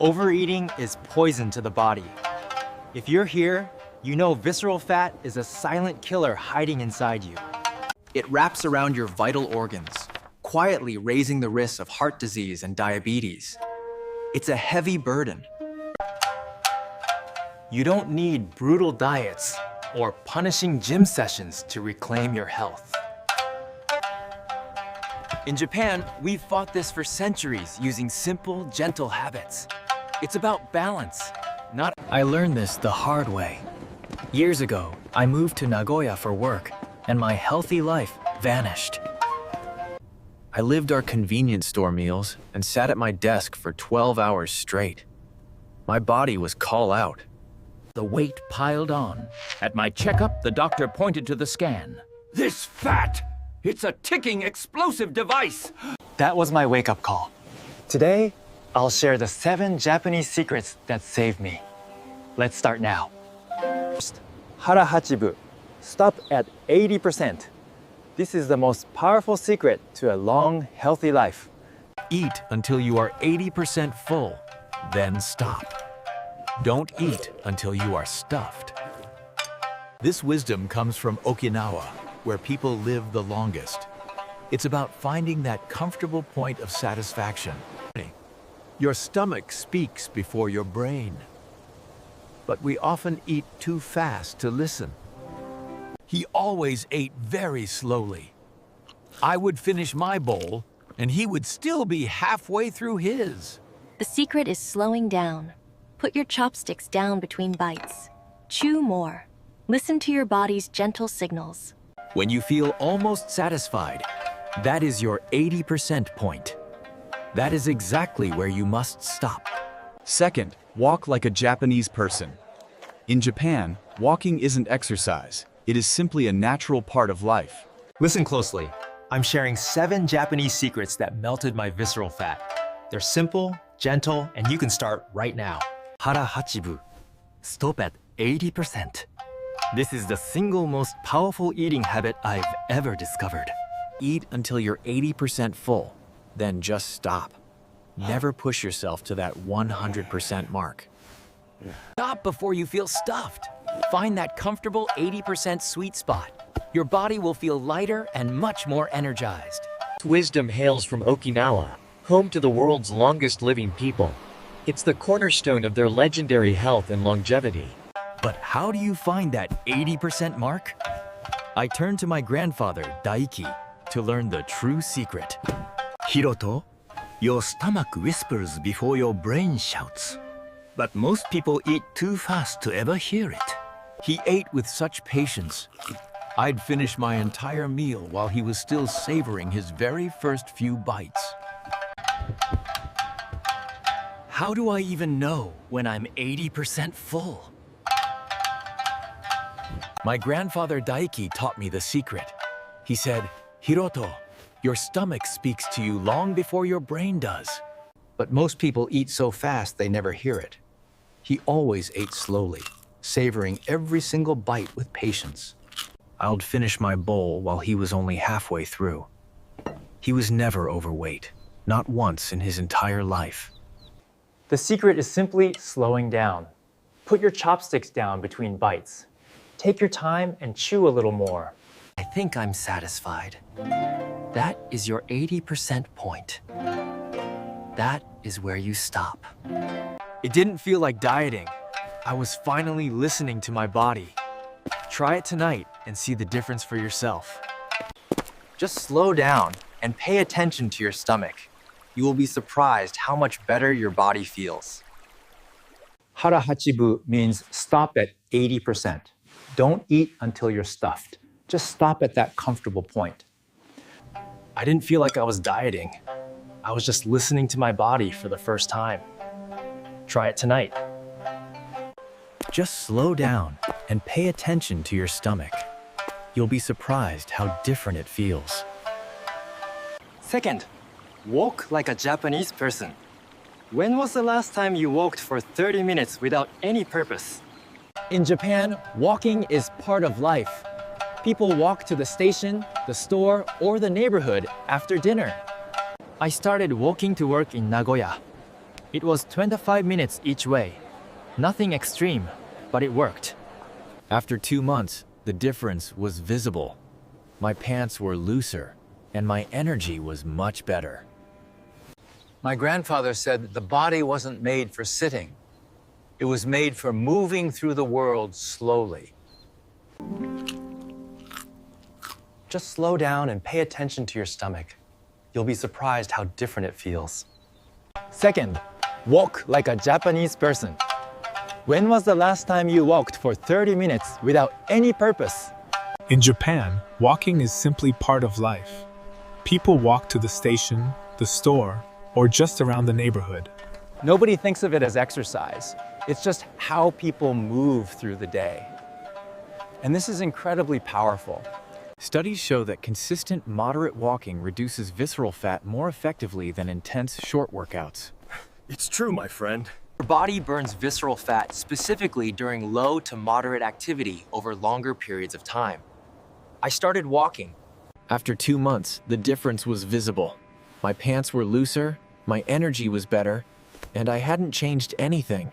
Overeating is poison to the body. If you're here, you know visceral fat is a silent killer hiding inside you. It wraps around your vital organs, quietly raising the risk of heart disease and diabetes. It's a heavy burden. You don't need brutal diets or punishing gym sessions to reclaim your health. In Japan, we've fought this for centuries using simple, gentle habits. It's about balance, not... I learned this the hard way. Years ago, I moved to Nagoya for work, and my healthy life vanished. I lived our convenience store meals and sat at my desk for 12 hours straight. My body was call out. The weight piled on. At my checkup, the doctor pointed to the scan. This fat! It's a ticking explosive device! That was my wake-up call. Today, I'll share the 7 Japanese secrets that saved me. Let's start now. First, Hara Hachi Bu. Stop at 80%. This is the most powerful secret to a long, healthy life. Eat until you are 80% full, then stop. Don't eat until you are stuffed. This wisdom comes from Okinawa, where people live the longest. It's about finding that comfortable point of satisfaction. Your stomach speaks before your brain. But we often eat too fast to listen. He always ate very slowly. I would finish my bowl, and he would still be halfway through his. The secret is slowing down. Put your chopsticks down between bites. Chew more. Listen to your body's gentle signals. When you feel almost satisfied, that is your 80% point. That is exactly where you must stop. Second, walk like a Japanese person. In Japan, walking isn't exercise. It is simply a natural part of life. Listen closely. I'm sharing 7 Japanese secrets that melted my visceral fat. They're simple, gentle, and you can start right now. Hara Hachi Bu. Stop at 80%. This is the single most powerful eating habit I've ever discovered. Eat until you're 80% full, then just stop. Never push yourself to that 100% mark. Stop before you feel stuffed. Find that comfortable 80% sweet spot. Your body will feel lighter and much more energized. Wisdom hails from Okinawa, home to the world's longest living people. It's the cornerstone of their legendary health and longevity. But how do you find that 80% mark? I turned to my grandfather, Daiki, to learn the true secret. Hiroto, your stomach whispers before your brain shouts. But most people eat too fast to ever hear it. He ate with such patience. I'd finish my entire meal while he was still savoring his very first few bites. How do I even know when I'm 80% full? My grandfather Daiki taught me the secret. He said, Hiroto, your stomach speaks to you long before your brain does. But most people eat so fast they never hear it. He always ate slowly, savoring every single bite with patience. I'd finish my bowl while he was only halfway through. He was never overweight, not once in his entire life. The secret is simply slowing down. Put your chopsticks down between bites. Take your time and chew a little more. I think I'm satisfied. That is your 80% point. That is where you stop. It didn't feel like dieting. I was finally listening to my body. Try it tonight and see the difference for yourself. Just slow down and pay attention to your stomach. You will be surprised how much better your body feels. Hara Hachi Bu means stop at 80%. Don't eat until you're stuffed. Just stop at that comfortable point. I didn't feel like I was dieting. I was just listening to my body for the first time. Try it tonight. Just slow down and pay attention to your stomach. You'll be surprised how different it feels. Second, walk like a Japanese person. When was the last time you walked for 30 minutes without any purpose? In Japan, walking is part of life. People walk to the station, the store, or the neighborhood after dinner. I started walking to work in Nagoya. It was 25 minutes each way. Nothing extreme, but it worked. After 2 months, the difference was visible. My pants were looser, and my energy was much better. My grandfather said that the body wasn't made for sitting. It was made for moving through the world slowly. Just slow down and pay attention to your stomach. You'll be surprised how different it feels. Second, walk like a Japanese person. When was the last time you walked for 30 minutes without any purpose? In Japan, walking is simply part of life. People walk to the station, the store, or just around the neighborhood. Nobody thinks of it as exercise. It's just how people move through the day. And this is incredibly powerful. Studies show that consistent, moderate walking reduces visceral fat more effectively than intense, short workouts. It's true, my friend. Your body burns visceral fat specifically during low to moderate activity over longer periods of time. I started walking. After 2 months, the difference was visible. My pants were looser, my energy was better, and I hadn't changed anything.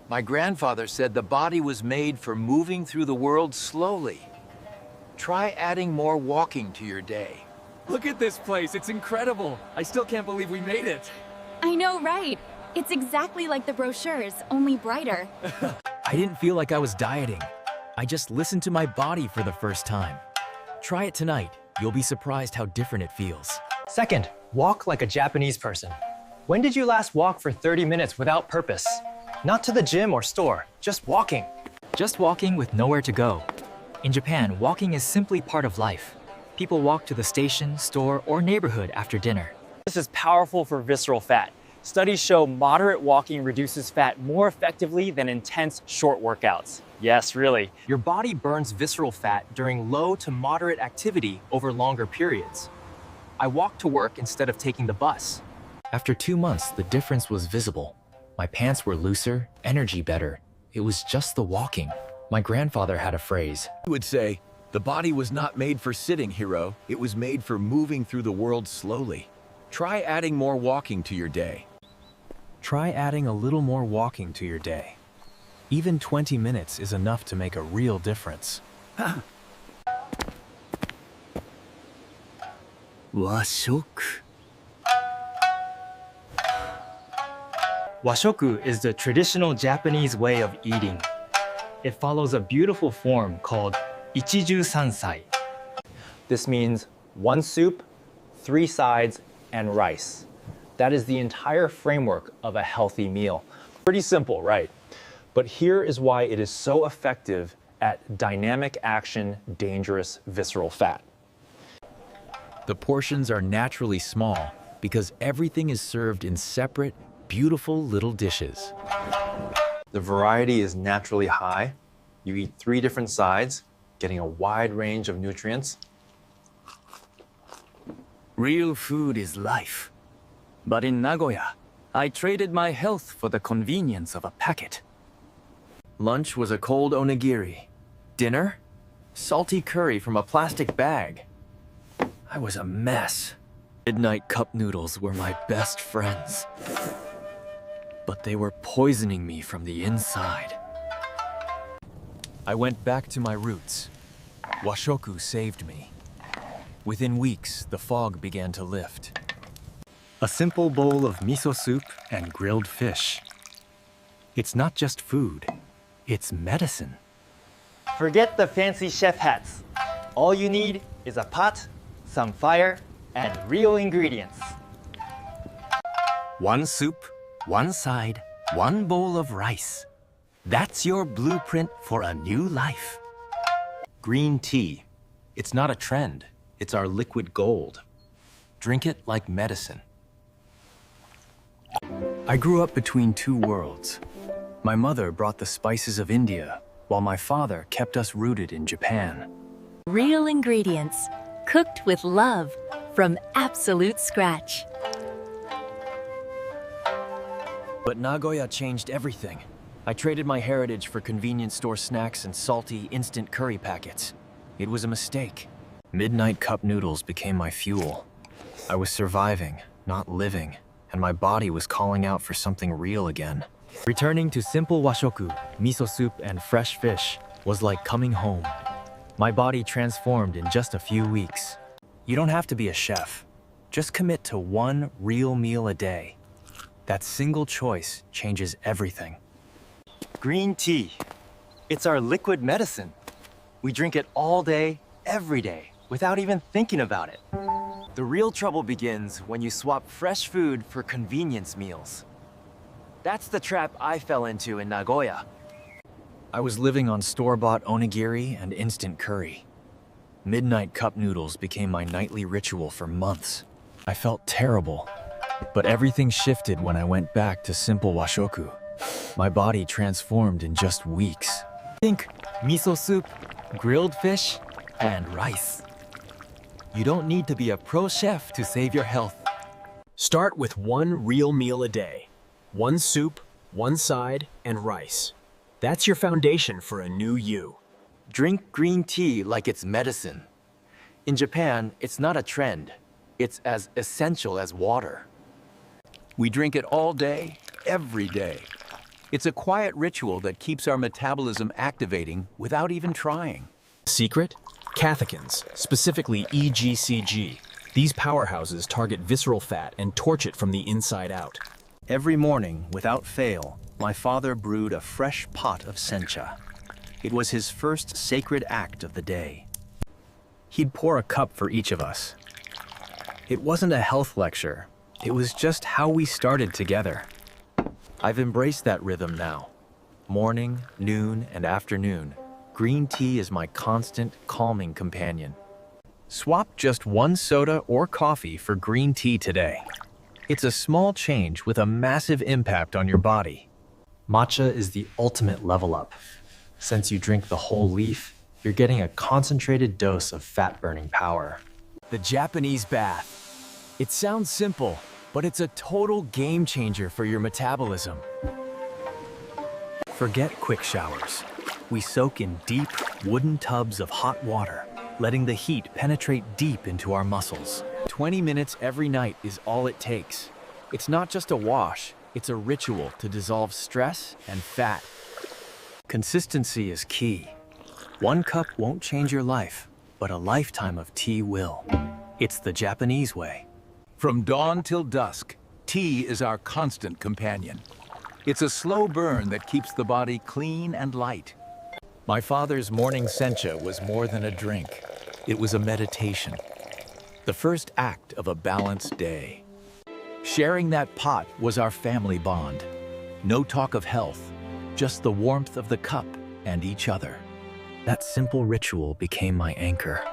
My grandfather said the body was made for moving through the world slowly. Try adding more walking to your day. Look at this place, it's incredible. I still can't believe we made it. I know, right? It's exactly like the brochures, only brighter. I didn't feel like I was dieting. I just listened to my body for the first time. Try it tonight. You'll be surprised how different it feels. Second, walk like a Japanese person. When did you last walk for 30 minutes without purpose? Not to the gym or store, just walking. Just walking with nowhere to go. In Japan, walking is simply part of life. People walk to the station, store, or neighborhood after dinner. This is powerful for visceral fat. Studies show moderate walking reduces fat more effectively than intense short workouts. Yes, really. Your body burns visceral fat during low to moderate activity over longer periods. I walked to work instead of taking the bus. After 2 months, the difference was visible. My pants were looser, energy better. It was just the walking. My grandfather had a phrase. He would say, "The body was not made for sitting, hero. It was made for moving through the world slowly." Try adding more walking to your day. Try adding a little more walking to your day. Even 20 minutes is enough to make a real difference. Washoku. Washoku is the traditional Japanese way of eating. It follows a beautiful form called ichiju sansai. This means 1 soup, 3 sides, and rice. That is the entire framework of a healthy meal. Pretty simple, right? But here is why it is so effective at dynamic action, dangerous visceral fat. The portions are naturally small because everything is served in separate, beautiful little dishes. The variety is naturally high. You eat 3 different sides, getting a wide range of nutrients. Real food is life. But in Nagoya, I traded my health for the convenience of a packet. Lunch was a cold onigiri. Dinner? Salty curry from a plastic bag. I was a mess. Midnight cup noodles were my best friends. But they were poisoning me from the inside. I went back to my roots. Washoku saved me. Within weeks, the fog began to lift. A simple bowl of miso soup and grilled fish. It's not just food, it's medicine. Forget the fancy chef hats. All you need is a pot, some fire, and real ingredients. 1 soup, 1 side, 1 bowl of rice. That's your blueprint for a new life. Green tea. It's not a trend, it's our liquid gold. Drink it like medicine. I grew up between 2 worlds. My mother brought the spices of India, while my father kept us rooted in Japan. Real ingredients, cooked with love, from absolute scratch. But Nagoya changed everything. I traded my heritage for convenience store snacks and salty, instant curry packets. It was a mistake. Midnight cup noodles became my fuel. I was surviving, not living, and my body was calling out for something real again. Returning to simple washoku, miso soup, and fresh fish was like coming home. My body transformed in just a few weeks. You don't have to be a chef. Just commit to one real meal a day. That single choice changes everything. Green tea. It's our liquid medicine. We drink it all day, every day, without even thinking about it. The real trouble begins when you swap fresh food for convenience meals. That's the trap I fell into in Nagoya. I was living on store-bought onigiri and instant curry. Midnight cup noodles became my nightly ritual for months. I felt terrible, but everything shifted when I went back to simple washoku. My body transformed in just weeks. Think miso soup, grilled fish, and rice. You don't need to be a pro chef to save your health. Start with one real meal a day. One soup, one side, and rice. That's your foundation for a new you. Drink green tea like it's medicine. In Japan, it's not a trend. It's as essential as water. We drink it all day, every day. It's a quiet ritual that keeps our metabolism activating without even trying. Secret? Catechins, specifically EGCG. These powerhouses target visceral fat and torch it from the inside out. Every morning, without fail, my father brewed a fresh pot of sencha. It was his first sacred act of the day. He'd pour a cup for each of us. It wasn't a health lecture. It was just how we started together. I've embraced that rhythm now. Morning, noon, and afternoon, green tea is my constant, calming companion. Swap just one soda or coffee for green tea today. It's a small change with a massive impact on your body. Matcha is the ultimate level up. Since you drink the whole leaf, you're getting a concentrated dose of fat-burning power. The Japanese bath. It sounds simple, but it's a total game changer for your metabolism. Forget quick showers. We soak in deep, wooden tubs of hot water, letting the heat penetrate deep into our muscles. 20 minutes every night is all it takes. It's not just a wash, it's a ritual to dissolve stress and fat. Consistency is key. One cup won't change your life, but a lifetime of tea will. It's the Japanese way. From dawn till dusk, tea is our constant companion. It's a slow burn that keeps the body clean and light. My father's morning sencha was more than a drink. It was a meditation. The first act of a balanced day. Sharing that pot was our family bond. No talk of health, just the warmth of the cup and each other. That simple ritual became my anchor.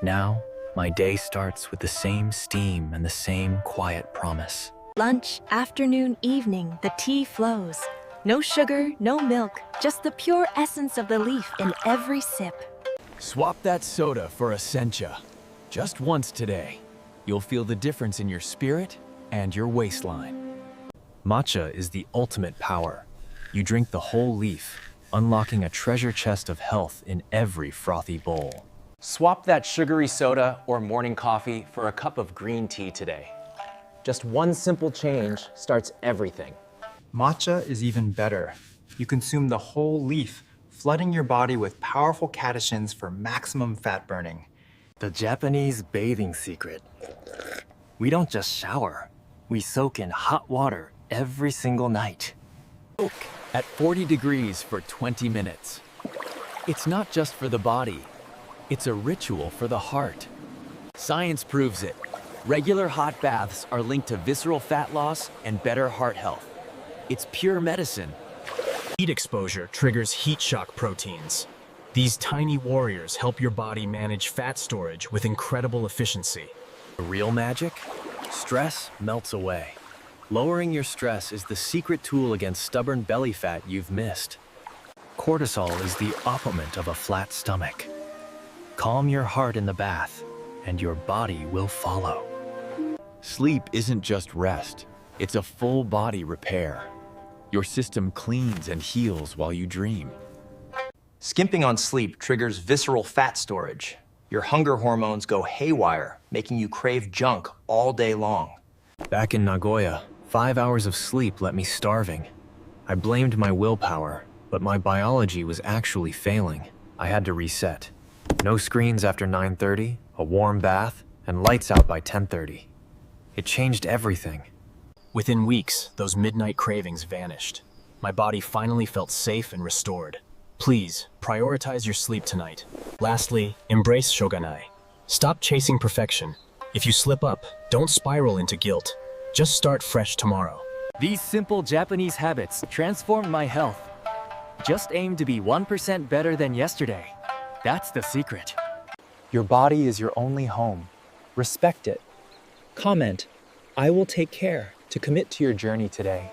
Now, my day starts with the same steam and the same quiet promise. Lunch, afternoon, evening, the tea flows. No sugar, no milk, just the pure essence of the leaf in every sip. Swap that soda for a sencha. Just once today. You'll feel the difference in your spirit and your waistline. Matcha is the ultimate power. You drink the whole leaf, unlocking a treasure chest of health in every frothy bowl. Swap that sugary soda or morning coffee for a cup of green tea today. Just one simple change starts everything. Matcha is even better. You consume the whole leaf, flooding your body with powerful catechins for maximum fat burning. The Japanese bathing secret. We don't just shower. We soak in hot water every single night. Soak at 40 degrees for 20 minutes. It's not just for the body. It's a ritual for the heart. Science proves it. Regular hot baths are linked to visceral fat loss and better heart health. It's pure medicine. Heat exposure triggers heat shock proteins. These tiny warriors help your body manage fat storage with incredible efficiency. The real magic? Stress melts away. Lowering your stress is the secret tool against stubborn belly fat you've missed. Cortisol is the opposite of a flat stomach. Calm your heart in the bath, and your body will follow. Sleep isn't just rest. It's a full body repair. Your system cleans and heals while you dream. Skimping on sleep triggers visceral fat storage. Your hunger hormones go haywire, making you crave junk all day long. Back in Nagoya, 5 hours of sleep left me starving. I blamed my willpower, but my biology was actually failing. I had to reset. No screens after 9:30, a warm bath, and lights out by 10:30. It changed everything. Within weeks, those midnight cravings vanished. My body finally felt safe and restored. Please, prioritize your sleep tonight. Lastly, embrace shoganai. Stop chasing perfection. If you slip up, don't spiral into guilt. Just start fresh tomorrow. These simple Japanese habits transformed my health. Just aim to be 1% better than yesterday. That's the secret. Your body is your only home. Respect it. Comment, I will take care to commit to your journey today.